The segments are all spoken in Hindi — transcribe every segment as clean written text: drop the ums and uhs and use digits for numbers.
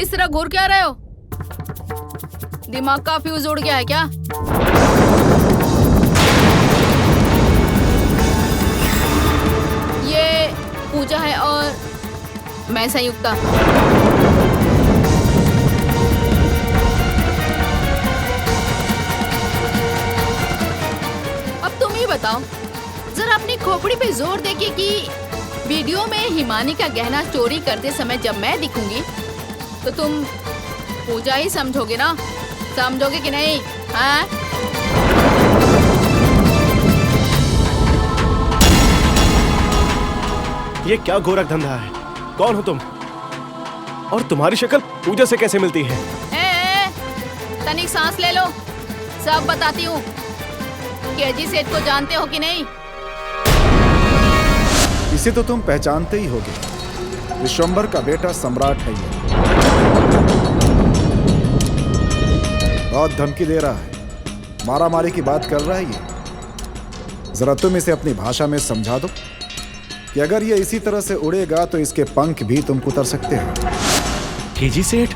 इस तरह घूर क्या रहे हो? दिमाग का फ्यूज उड़ गया है क्या? ये पूजा है और मैं संयुक्ता। अब तुम ही बताओ, जरा अपनी खोपड़ी पे जोर दे कि वीडियो में हिमानी का गहना चोरी करते समय जब मैं दिखूंगी तो तुम पूजा ही समझोगे ना? समझोगे कि नहीं? हाँ? ये क्या गोरख धंधा है? कौन हो तुम? और तुम्हारी शक्ल पूजा से कैसे मिलती है? तनिक सांस ले लो, सब बताती हूँ। केजी सेठ को जानते हो कि नहीं? इसे तो तुम पहचानते ही होगे, विश्वंभर का बेटा सम्राट है ये। बहुत धमकी दे रहा है, मारामारी की बात कर रहा है ये। जरा तुम इसे अपनी भाषा में समझा दो कि अगर ये इसी तरह से उड़ेगा तो इसके पंख भी तुम कुतर सकते हो। केजी सेठ?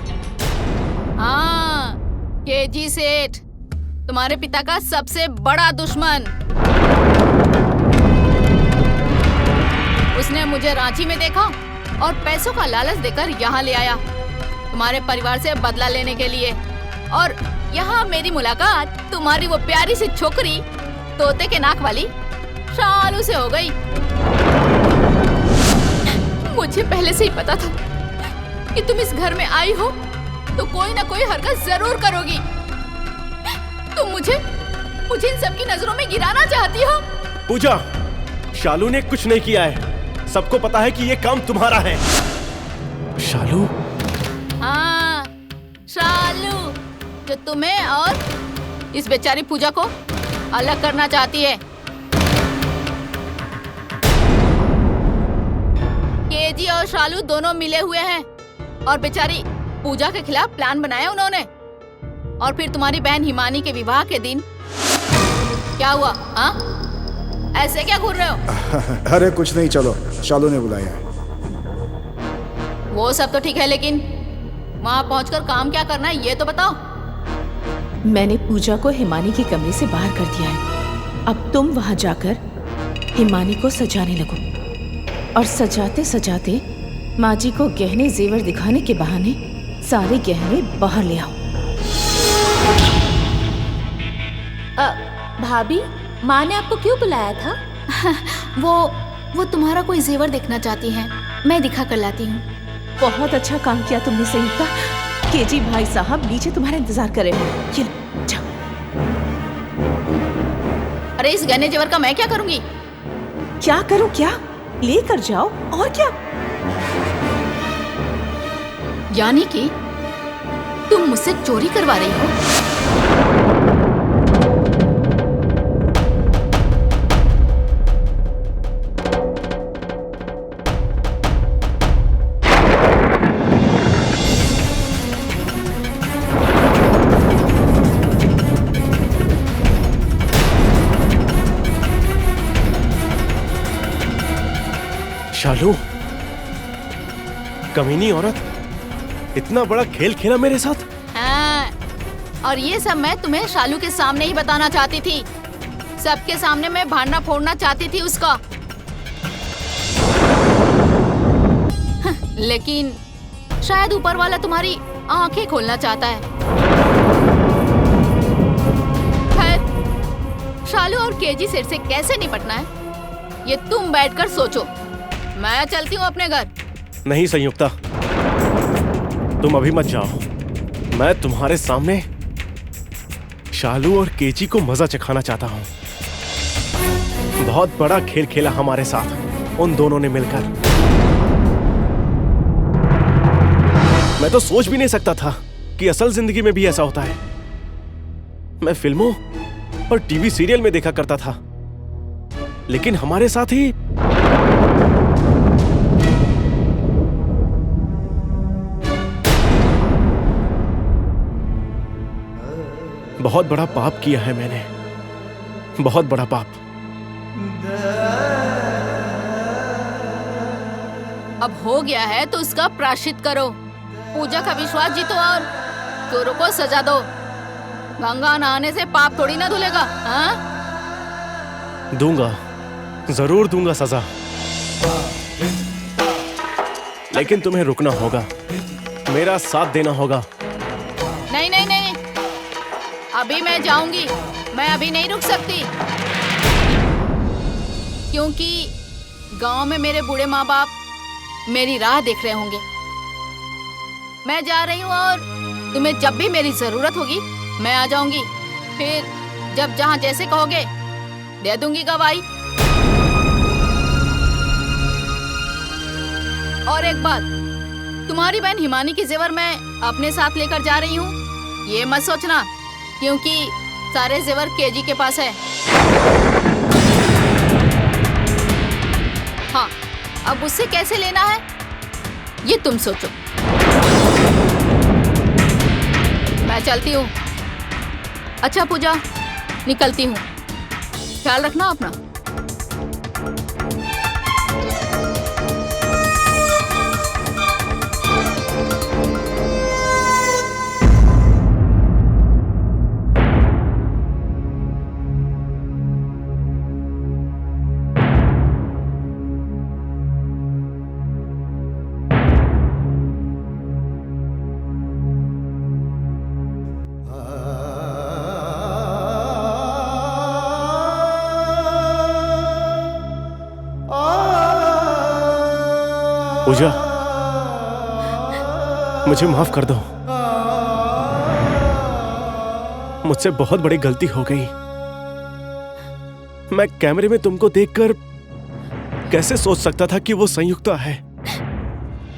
हाँ, केजी सेठ, तुम्हारे पिता का सबसे बड़ा दुश्मन। उसने मुझे रांची में देखा और पैसों का लालच देकर यहाँ ले आया, तुम्हारे परिवार से बदला लेने के लिए। और यहाँ मेरी मुलाकात तुम्हारी वो प्यारी सी छोकरी तोते के नाक वाली शालू से हो गई। मुझे पहले से ही पता था कि तुम इस घर में आई हो तो कोई ना कोई हरकत जरूर करोगी। तुम मुझे इन सबकी नजरों में गिराना चाहती हो। पूजा, शालू ने कुछ नहीं किया है, सबको पता है कि ये काम तुम्हारा है। शालू? हाँ, शालू, जो तुम्हें और इस बेचारी पूजा को अलग करना चाहती है। केजी और शालू दोनों मिले हुए हैं और बेचारी पूजा के खिलाफ प्लान बनाया उन्होंने। और फिर तुम्हारी बहन हिमानी के विवाह के दिन क्या हुआ? हाँ, ऐसे क्या घूर रहे हो? अरे कुछ नहीं, चलो, शालू ने बुलाया है। वो सब तो ठीक है, लेकिन वहाँ पहुंचकर काम क्या करना है ये तो बताओ। मैंने पूजा को हिमानी के कमरे से बाहर कर दिया है। अब तुम वहां जाकर हिमानी को सजाने लगो और सजाते सजाते माँ जी को गहने जेवर दिखाने के बहाने सारे गहने बाहर ले आओ। भाभी, माँ ने आपको क्यों बुलाया था? वो तुम्हारा कोई जेवर देखना चाहती हैं, मैं दिखा कर लाती हूँ। बहुत अच्छा काम किया तुमने संयुक्ता। केजी भाई साहब नीचे तुम्हारा इंतजार कर रहे हैं। ये लो, जाओ। अरे इस गहने जेवर का मैं क्या करूँगी? क्या करूँ? क्या लेकर जाओ, और क्या? यानी कि तुम मुझसे चोरी करवा रही हो? शालू, कमीनी औरत, इतना बड़ा खेल खेला मेरे साथ। हाँ, और ये सब मैं तुम्हें शालू के सामने ही बताना चाहती थी। सबके सामने मैं भांडना फोड़ना चाहती थी उसका। लेकिन शायद ऊपर वाला तुम्हारी आंखें खोलना चाहता है। खैर, शालू और केजी सेठ से कैसे निपटना है ये तुम बैठकर सोचो। मैं चलती हूँ अपने घर। नहीं संयुक्ता, तुम अभी मत जाओ। मैं तुम्हारे सामने शालू और केजी को मजा चखाना चाहता हूँ। बहुत बड़ा खेल खेला हमारे साथ उन दोनों ने मिलकर। मैं तो सोच भी नहीं सकता था कि असल जिंदगी में भी ऐसा होता है। मैं फिल्मों और टीवी सीरियल में देखा करता था, लेकिन हमारे साथ ही बहुत बड़ा पाप किया है मैंने, बहुत बड़ा पाप। अब हो गया है तो उसका प्रायश्चित करो। पूजा का विश्वास जीतो और चोरों को सजा दो। गंगा नहाने से पाप थोड़ी ना धुलेगा। हाँ? दूंगा, जरूर दूंगा सजा, लेकिन तुम्हें रुकना होगा, मेरा साथ देना होगा। नहीं नहीं नहीं, अभी मैं जाऊंगी, मैं अभी नहीं रुक सकती, क्योंकि गांव में मेरे बूढ़े माँ बाप मेरी राह देख रहे होंगे। मैं जा रही हूँ और तुम्हें जब भी मेरी जरूरत होगी मैं आ जाऊंगी। फिर जब जहाँ जैसे कहोगे दे दूंगी गवाही। और एक बात, तुम्हारी बहन हिमानी के जेवर मैं अपने साथ लेकर जा रही हूँ, ये मत सोचना, क्योंकि सारे जेवर केजी के पास है। हाँ, अब उससे कैसे लेना है ये तुम सोचो। मैं चलती हूँ। अच्छा पूजा, निकलती हूँ, ख्याल रखना अपना। पूजा, मुझे माफ कर दो, मुझसे बहुत बड़ी गलती हो गई। मैं कैमरे में तुमको देखकर कैसे सोच सकता था कि वो संयुक्ता है।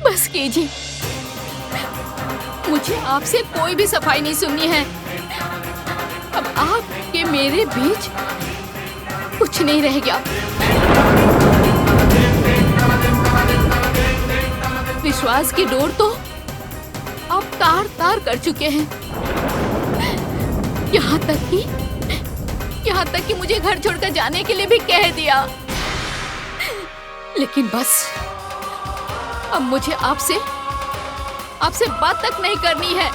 बस कीजिए, मुझे आपसे कोई भी सफाई नहीं सुननी है। अब आपके मेरे बीच कुछ नहीं रह गया। विश्वास की डोर तो आप तार तार कर चुके हैं। यहाँ तक कि मुझे घर छोड़कर जाने के लिए भी कह दिया। लेकिन बस अब मुझे आपसे बात तक नहीं करनी है।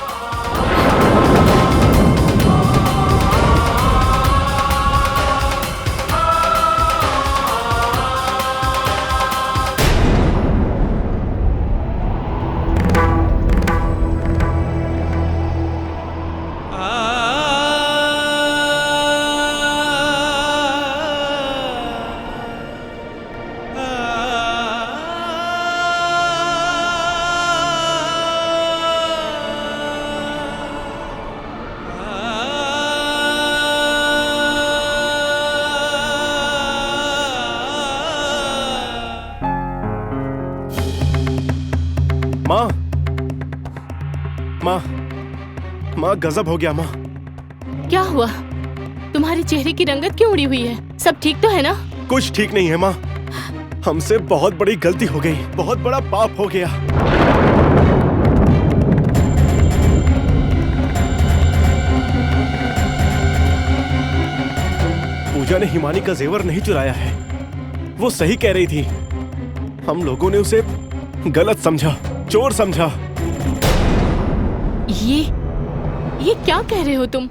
माँ, गजब हो गया माँ। क्या हुआ? तुम्हारे चेहरे की रंगत क्यों उड़ी हुई है? सब ठीक तो है ना? कुछ ठीक नहीं है माँ, हमसे बहुत बड़ी गलती हो गई, बहुत बड़ा पाप हो गया। पूजा ने हिमानी का जेवर नहीं चुराया है, वो सही कह रही थी। हम लोगों ने उसे गलत समझा, चोर समझा। ये क्या कह रहे हो तुम?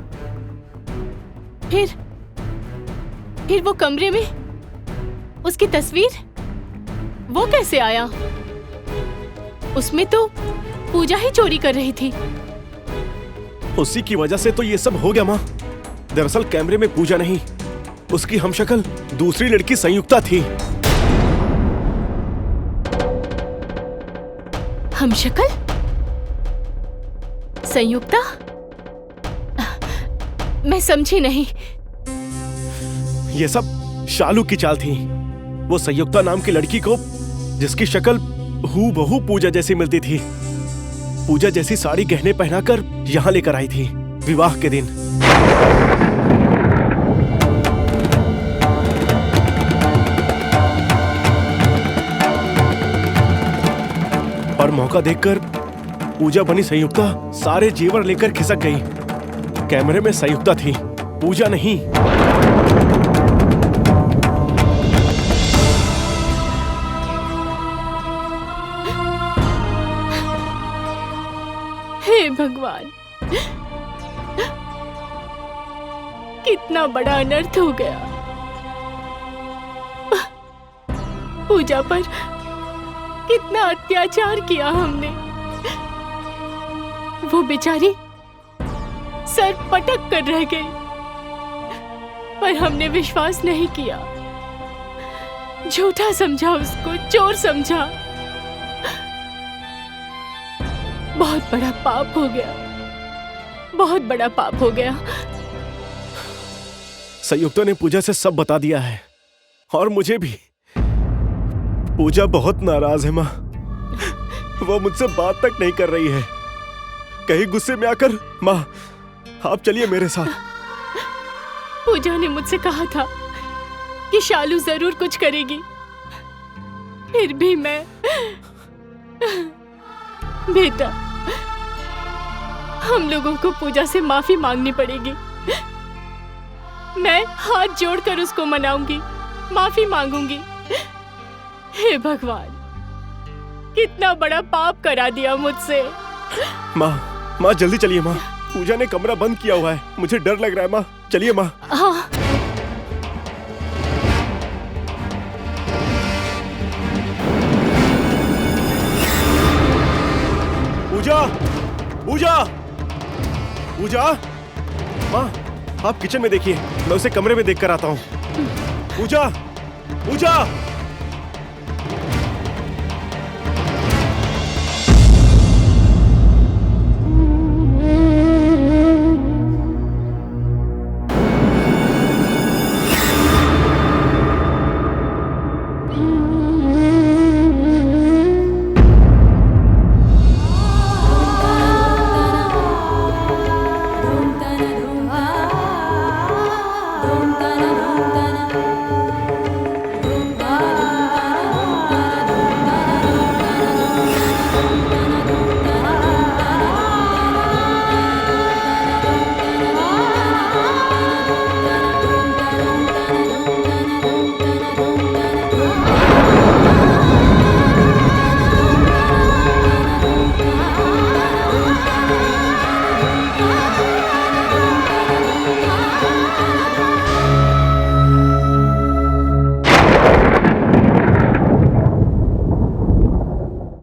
फिर वो कमरे में उसकी तस्वीर, वो कैसे आया? उसमें तो पूजा ही चोरी कर रही थी। उसी की वजह से तो ये सब हो गया माँ। दरअसल कैमरे में पूजा नहीं, उसकी हमशक्ल दूसरी लड़की संयुक्ता थी। हमशक्ल? संयुक्ता? मैं समझी नहीं। ये सब शालू की चाल थी। वो संयुक्ता नाम की लड़की को, जिसकी शक्ल हूबहू पूजा जैसी मिलती थी, पूजा जैसी साड़ी गहने पहनाकर यहाँ लेकर आई थी विवाह के दिन। और मौका देखकर पूजा बनी संयुक्ता सारे जेवर लेकर खिसक गई। कैमरे में संयुक्ता थी, पूजा नहीं। भगवान, कितना बड़ा अनर्थ हो गया। पूजा पर कितना अत्याचार किया हमने। वो बेचारी सर पटक कर रह गई, पर हमने विश्वास नहीं किया। झूठा समझा उसको, चोर समझा। बहुत बड़ा पाप हो गया, बहुत बड़ा पाप हो गया। संयुक्ता ने पूजा से सब बता दिया है, और मुझे भी। पूजा बहुत नाराज है माँ। वो मुझसे बात तक नहीं कर रही है। कहीं गुस्से में आकर, माँ आप चलिए मेरे साथ। पूजा ने मुझसे कहा था कि शालू जरूर कुछ करेगी, फिर भी मैं बेटा, हम लोगों को पूजा से माफी मांगनी पड़ेगी। मैं हाथ जोड़कर उसको मनाऊंगी, माफी मांगूंगी। हे भगवान, कितना बड़ा पाप करा दिया मुझसे। माँ जल्दी चलिए माँ। पूजा ने कमरा बंद किया हुआ है, मुझे डर लग रहा है माँ। चलिए माँ। हाँ। पूजा, पूजा, पूजा। माँ आप किचन में देखिए, मैं उसे कमरे में देख कर आता हूँ। पूजा, पूजा।